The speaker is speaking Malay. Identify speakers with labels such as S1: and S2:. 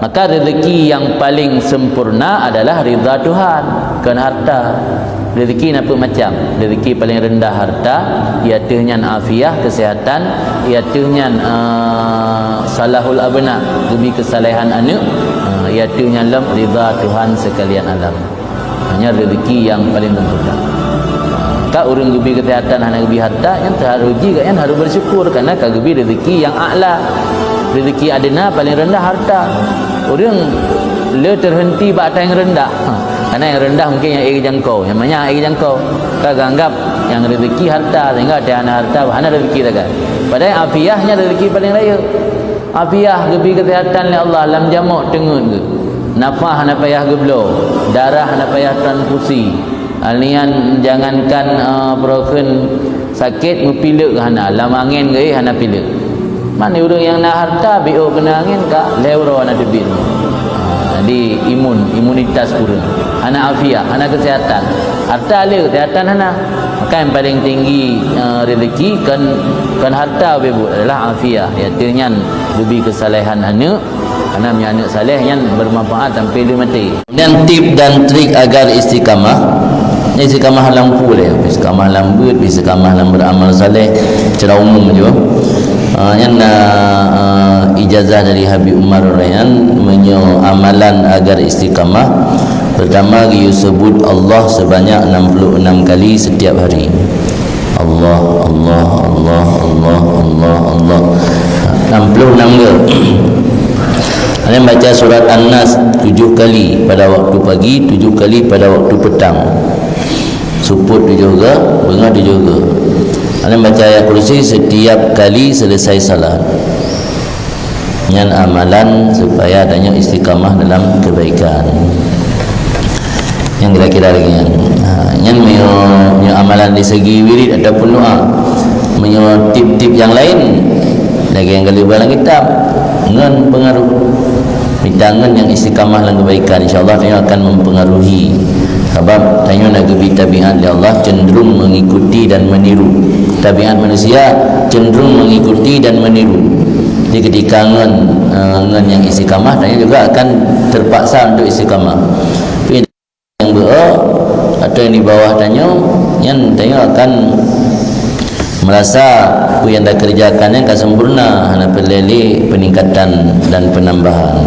S1: Maka rezeki yang paling sempurna adalah ridha Tuhan. Bukan harta. Rezeki apa macam? Rezeki paling rendah harta, iaitu nyan afiah, kesihatan, iaitu nyan salahul abna, lebih kesalehan anak, iaitu nyan lam ridha Tuhan sekalian alam. Hanya rezeki yang paling sempurna. Kak urang gebi kesihatan, hana gebi harta, yang terharuji kan harus bersyukur karena kak gebi rezeki yang a'la. Rezeki adina paling rendah harta. Orang le terhenti batas yang rendah. Karena yang rendah mungkin yang air jangkau, yang banyak air jangkau. Kak anggap yang rezeki harta, sehingga tiada harta, hana rezeki tak. Padahal afiahnya rezeki paling raya. Afiah gebi kesihatan oleh Allah, lam jamuk tengun ke. Nafah hana payah geblo, darah hana payah transfusi. Alian jangankan broken sakit mupilek hana, lam angin ke hana pilek. Mana orang yang nak harta bio kena angin kak lewro hana debit. Di imunitas kurang. Hana afiah, hana kesihatan. Harta le kesihatan hana. Maka yang paling tinggi rezeki kan harta bebu adalah afiah. Iaitu nyan lebih kesalehan anak. Karena punya anak saleh yang bermanfaat sampai dia mati. Dan tip dan trik agar istiqamah. Istiqamah lampu dia. Istiqamah lambut, istiqamah dalam beramal saleh secara umum juga. Yang ijazah dari Habib Umar Rayyan menyo amalan agar istiqamah. Pertama, you sebut Allah sebanyak 66 kali setiap hari. Allah, Allah, Allah, Allah, Allah, Allah. 66 ke. Kalian baca surat An-Nas 7 kali pada waktu pagi, 7 kali pada waktu petang. Suput 7 ke, bengar 7 ke. Kalian baca ayat kursi setiap kali selesai salat. Yang amalan supaya adanya istiqamah dalam kebaikan. Yang kira-kira lagi yang amalan di segi wirid ataupun doa, menyo tip-tip yang lain lagi yang kali dalam kitab dengan pengaruh bidangan yang istiqamah dalam kebaikan, insyaallah dia akan mempengaruhi. Sebab tanya nak gebi tabiat dia Allah cenderung mengikuti dan meniru. Tabiat manusia cenderung mengikuti dan meniru. Jadi ketika ngan yang istiqamah, tanya juga akan terpaksa untuk istiqamah. Yang atau yang di bawah yang tanya akan merasa apa yang dah kerjakannya akan sempurna, hanya perlu peningkatan dan penambahan.